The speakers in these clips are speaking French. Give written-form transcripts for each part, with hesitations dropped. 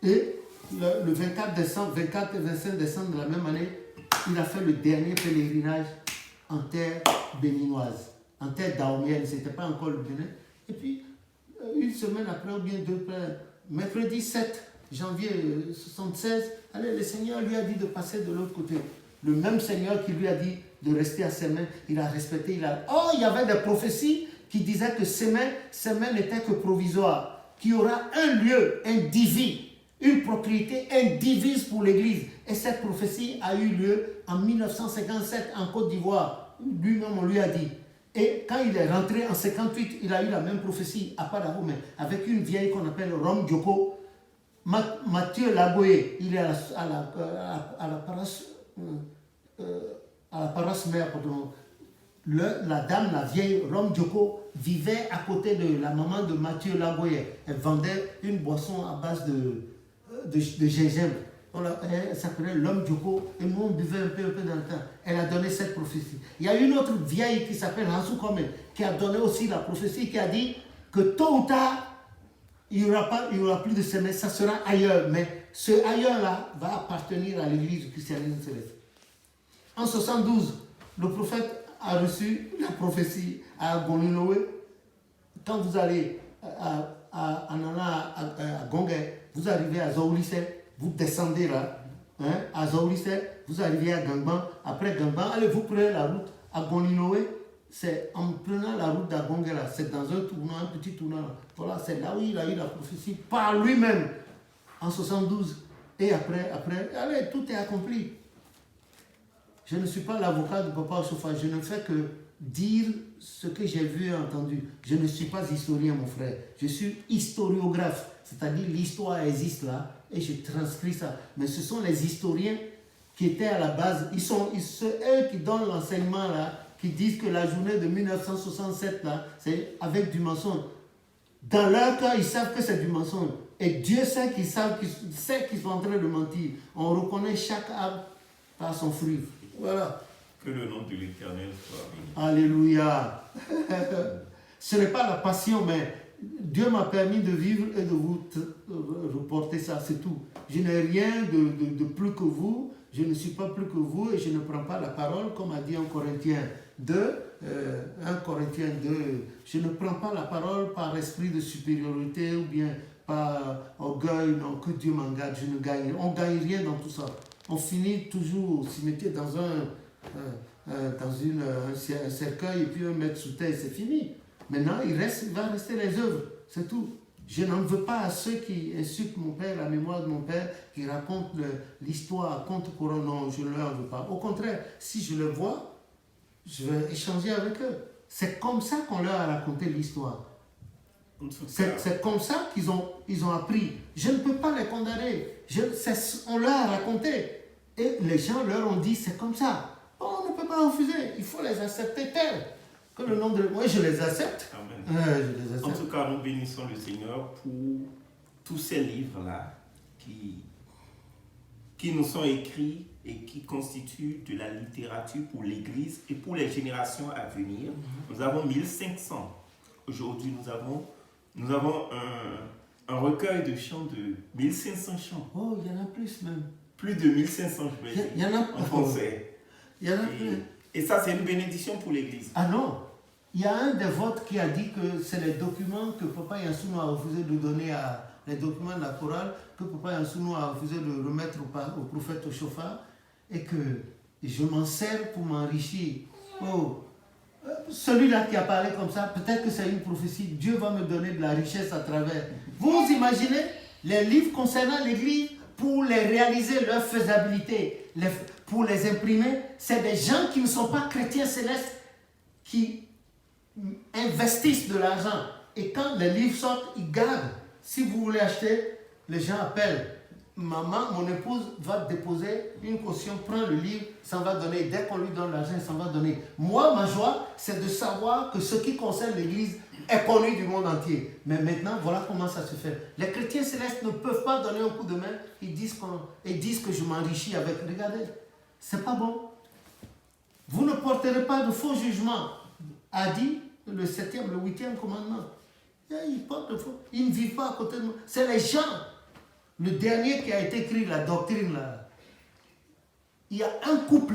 Et le 24 et 25 décembre de la même année, il a fait le dernier pèlerinage en terre béninoise, en terre dahomienne, ce n'était pas encore le Bénin. Et puis, une semaine après, ou bien deux, mercredi 7 janvier 76, allez, le Seigneur lui a dit de passer de l'autre côté. Le même Seigneur qui lui a dit de rester à ses mains, il a respecté. Oh, il y avait des prophéties qui disaient que ses mains n'étaient que provisoires, qu'il y aura un lieu indivise, une propriété indivise pour l'Église. Et cette prophétie a eu lieu en 1957 en Côte d'Ivoire. Lui-même, on lui a dit. Et quand il est rentré en 58, il a eu la même prophétie à Padaro, mais avec une vieille qu'on appelle Rom Djoko. Mathieu Lagoye, il est à la paroisse mère, pardon. La dame, la vieille Rom Djoko, vivait à côté de la maman de Mathieu Lagoye. Elle vendait une boisson à base de gingembre. Elle s'appelait l'homme Djoko, et nous on buvait un peu dans le temps. Elle a donné cette prophétie. Il y a une autre vieille qui s'appelle Hansou Kome, qui a donné aussi la prophétie, qui a dit que tôt ou tard, il n'y aura plus de semences, ça sera ailleurs. Mais ce ailleurs-là va appartenir à l'église du christianisme céleste. En 72, le prophète a reçu la prophétie à Goninoé. Quand vous allez à Gongé, vous arrivez à Zaoulisse, vous descendez là, à Zaoulisse, vous arrivez à Gangban. Après Gangban, allez, vous prenez la route à Goninoé. C'est en prenant la route d'Agongé là, c'est dans un tournant, un petit tournant. Voilà, c'est là où il a eu la prophétie par lui-même en 72. Et après, allez, tout est accompli. Je ne suis pas l'avocat de Papa Ochofa, je ne fais que dire ce que j'ai vu et entendu. Je ne suis pas historien, mon frère. Je suis historiographe, c'est-à-dire l'histoire existe là et je transcris ça. Mais ce sont les historiens qui étaient à la base. C'est eux qui donnent l'enseignement là, qui disent que la journée de 1967 là, c'est avec du mensonge. Dans leur cas, ils savent que c'est du mensonge. Et Dieu sait qu'ils sont en train de mentir. On reconnaît chaque arbre par son fruit. Voilà. Que le nom de l'Éternel soit béni. Alléluia. Ce n'est pas la passion, mais Dieu m'a permis de vivre et de vous reporter ça, c'est tout. Je n'ai rien de plus que vous, je ne suis pas plus que vous et je ne prends pas la parole, comme a dit 1 Corinthiens 2, je ne prends pas la parole par esprit de supériorité ou bien par orgueil, non, que Dieu m'en garde, on ne gagne rien dans tout ça. On finit toujours au cimetière dans un cercueil et puis on met sous terre, c'est fini. Maintenant, il va rester les œuvres, c'est tout. Je n'en veux pas à ceux qui insultent mon père, la mémoire de mon père, qui racontent l'histoire, conte couronne, non, je ne leur veux pas. Au contraire, si je le vois, je vais échanger avec eux. C'est comme ça qu'on leur a raconté l'histoire. C'est comme ça qu'ils ont appris. Je ne peux pas les condamner. On leur a raconté. Et les gens leur ont dit, c'est comme ça. On ne peut pas refuser. Il faut les accepter tels. Que le nom de... Oui, je les accepte. Amen. Je les accepte. En tout cas, nous bénissons le Seigneur pour tous ces livres-là qui nous sont écrits et qui constituent de la littérature pour l'Église et pour les générations à venir. Nous avons 1500. Aujourd'hui, nous avons un recueil de chants de 1500 chants. Oh, il y en a plus même. Plus de 1500, je vais dire, Il y en a en français. Il y en a plus. Et ça, c'est une bénédiction pour l'Église. Ah non. Il y a un des votes qui a dit que c'est les documents que Papa Yansounou a refusé de donner les documents de la chorale, que Papa Yansounou a refusé de remettre au prophète Ochofa, et que je m'en sers pour m'enrichir. Oh, celui-là qui a parlé comme ça, peut-être que c'est une prophétie. Dieu va me donner de la richesse à travers. Vous imaginez les livres concernant l'Église, pour les réaliser, leur faisabilité, pour les imprimer, c'est des gens qui ne sont pas chrétiens célestes qui investissent de l'argent. Et quand les livres sortent, ils gardent. Si vous voulez acheter, les gens appellent. Maman, mon épouse va déposer une caution, prend le livre, ça va donner. Dès qu'on lui donne l'argent, ça va donner. Moi, ma joie, c'est de savoir que ce qui concerne l'Église est connu du monde entier. Mais maintenant, voilà comment ça se fait. Les chrétiens célestes ne peuvent pas donner un coup de main. Ils disent que je m'enrichis avec. Regardez, c'est pas bon. Vous ne porterez pas de faux jugements. A dit le 7e, le 8e commandement. Ils portent de faux. Ils ne vivent pas à côté de moi. C'est les gens Le dernier qui a été écrit, la doctrine, là, il y a un couple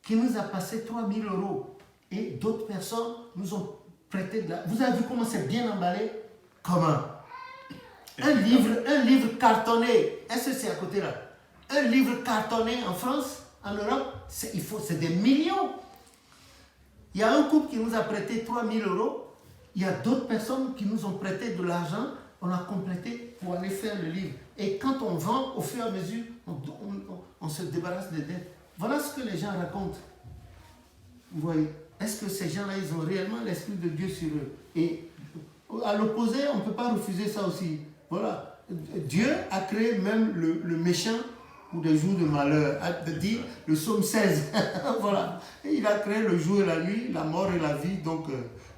qui nous a passé 3 000 € et d'autres personnes nous ont prêté de la... Vous avez vu comment c'est bien emballé? Comment? Un livre cartonné. Est-ce que c'est à côté là? Un livre cartonné en France, en Europe, c'est des millions. Il y a un couple qui nous a prêté 3 000 €. Il y a d'autres personnes qui nous ont prêté de l'argent. On a complété pour aller faire le livre. Et quand on vend, au fur et à mesure, on se débarrasse des dettes. Voilà ce que les gens racontent. Vous voyez? Est-ce que ces gens-là, ils ont réellement l'Esprit de Dieu sur eux? Et à l'opposé, on ne peut pas refuser ça aussi. Voilà. Dieu a créé même le méchant pour des jours de malheur. Dit le psaume 16. Voilà. Et il a créé le jour et la nuit, la mort et la vie. Donc,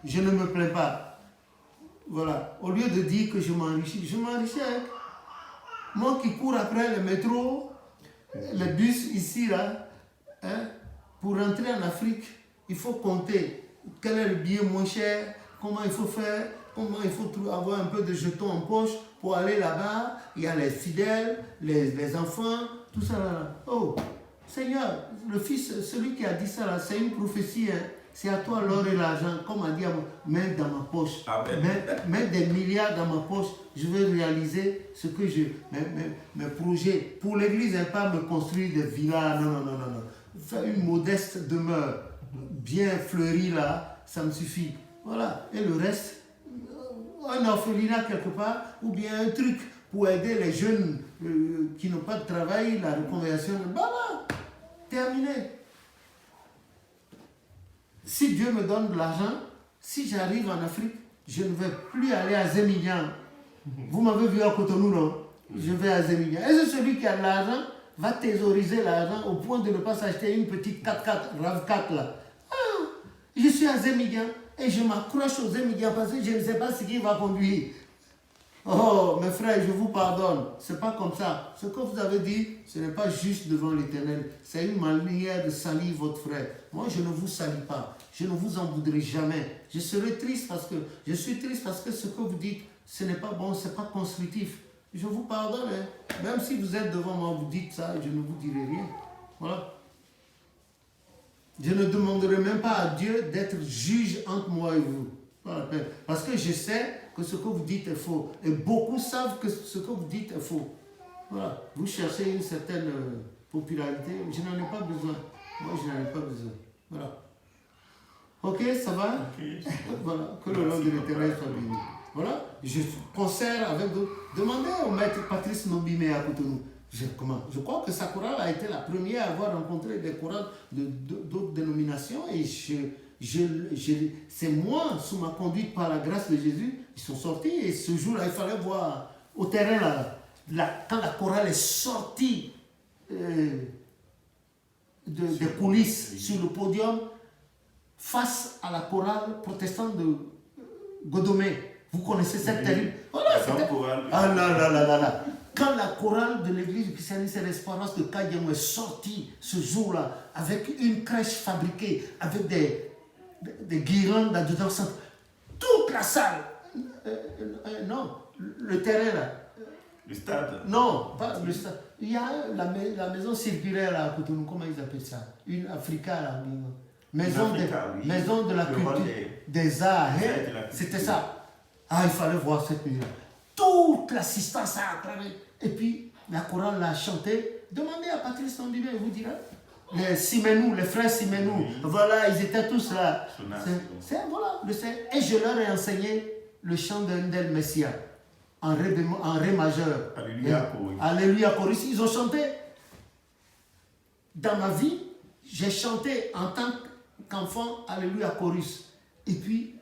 je ne me plains pas. Voilà. Au lieu de dire que je m'enrichis avec moi qui cours après le métro, le bus ici, là, hein, pour rentrer en Afrique, il faut compter quel est le billet moins cher, comment il faut faire, comment il faut avoir un peu de jetons en poche pour aller là-bas. Il y a les fidèles, les enfants, tout ça là. Oh, Seigneur, le Fils, celui qui a dit ça là, c'est une prophétie. Hein. C'est à toi l'or et l'argent, comme on dit, mets dans ma poche. Mets des milliards dans ma poche. Je vais réaliser ce que mes projets. Pour l'église, et pas me construire des villas. Non. Faire une modeste demeure, bien fleurie là, ça me suffit. Voilà. Et le reste, un orphelinat quelque part, ou bien un truc pour aider les jeunes qui n'ont pas de travail, la reconversion. Voilà. Terminé. Si Dieu me donne de l'argent, si j'arrive en Afrique, je ne vais plus aller à Zémignan. Vous m'avez vu à Cotonou, non? Je vais à Zémignan. Est-ce que celui qui a de l'argent va thésauriser l'argent au point de ne pas s'acheter une petite 4x4, RAV4 là? Ah, je suis à Zémignan et je m'accroche aux Zémignan parce que je ne sais pas ce qui va conduire. Oh, mes frères, je vous pardonne. Ce n'est pas comme ça. Ce que vous avez dit, ce n'est pas juste devant l'Éternel. C'est une manière de salir votre frère. Moi, je ne vous salis pas. Je ne vous en voudrais jamais. Je suis triste parce que ce que vous dites, ce n'est pas bon, ce n'est pas constructif. Je vous pardonne. Hein. Même si vous êtes devant moi, vous dites ça, je ne vous dirai rien. Voilà. Je ne demanderai même pas à Dieu d'être juge entre moi et vous. Pas la peine. Parce que je sais que ce que vous dites est faux. Et beaucoup savent que ce que vous dites est faux. Voilà. Vous cherchez une certaine popularité. Je n'en ai pas besoin. Moi, je n'en ai pas besoin. Voilà. Ok, ça va? Okay. Voilà. Que le nom de l'Éternel soit béni. Voilà. Je concert avec d'autres. Demandez au maître Patrice Nobimé à Cotonou. Je crois que sa chorale a été la première à avoir rencontré des chorales d'autres dénominations et c'est moi, sous ma conduite par la grâce de Jésus, ils sont sortis et ce jour-là, il fallait voir au terrain, quand la chorale est sortie des coulisses sur le podium, face à la chorale protestante de Godomé. Vous connaissez cette terrible... Voilà, ah là. Quand la chorale de l'église christianiste et l'espérance de Kayemou est sortie ce jour-là, avec une crèche fabriquée, avec des guirlandes là-dedans, toute la salle, non, le terrain là. Le stade? Non, pas le stade. Il y a la maison circulaire là à Cotonou, comment ils appellent ça? Une Africa là. Maison de la culture, des arts. C'était ça. Ah, il fallait voir cette nuit-là. Toute l'assistance a acclamé. Et puis, la chorale l'a chanté. Demandez à Patrice Nambibé, il vous dira. Les Simenou, les frères Simenou, oui. Voilà, ils étaient tous là. Voilà, et je leur ai enseigné le chant d'Endel Messia en ré majeur. Alléluia, chorus. Alléluia, chorus. Ils ont chanté. Dans ma vie, j'ai chanté en tant qu'enfant Alléluia, chorus. Et puis,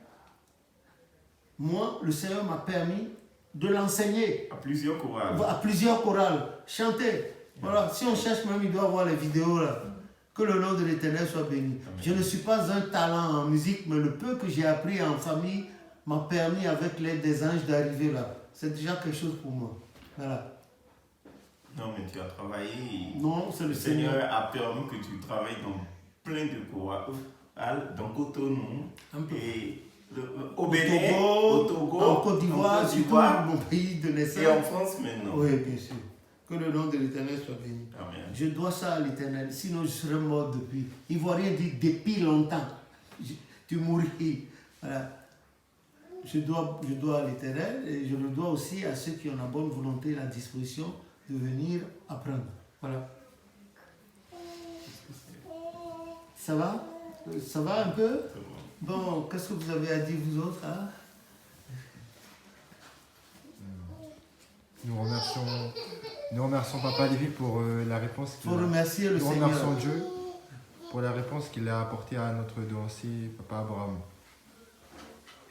moi, le Seigneur m'a permis de l'enseigner. À plusieurs chorales. À plusieurs chorales. Chanter. Voilà. Si on cherche même, il doit avoir les vidéos là. Que le nom de l'Éternel soit béni. Amen. Je ne suis pas un talent en musique, mais le peu que j'ai appris en famille m'a permis, avec l'aide des anges, d'arriver là. C'est déjà quelque chose pour moi. Voilà. Non, mais tu as travaillé. Non, c'est le Seigneur a permis que tu travailles dans plein de chorales, dans Cotonou. Et Au Bénin, Togo, au Togo, en Côte d'Ivoire, en Côte surtout d'Ivoire, mon pays de naissance. et en France maintenant. Oui, bien sûr. Que le nom de l'Éternel soit béni. Amen. Je dois ça à l'Éternel, sinon je serais mort depuis. Ivoirien dit depuis longtemps. Tu mourrais. Voilà. Je dois à l'Éternel et je le dois aussi à ceux qui ont la bonne volonté et la disposition de venir apprendre. Voilà. Ça va? Ça va un peu? Bon, qu'est-ce que vous avez à dire vous autres, hein? Nous remercions Papa Lévi pour la réponse Il faut remercier le Nous Seigneur. remercions Dieu pour la réponse qu'il a apportée à notre devancier, Papa Abraham.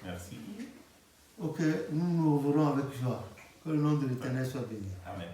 Merci. Ok, nous nous reverrons avec joie. Que le nom de l'Éternel soit béni. Amen.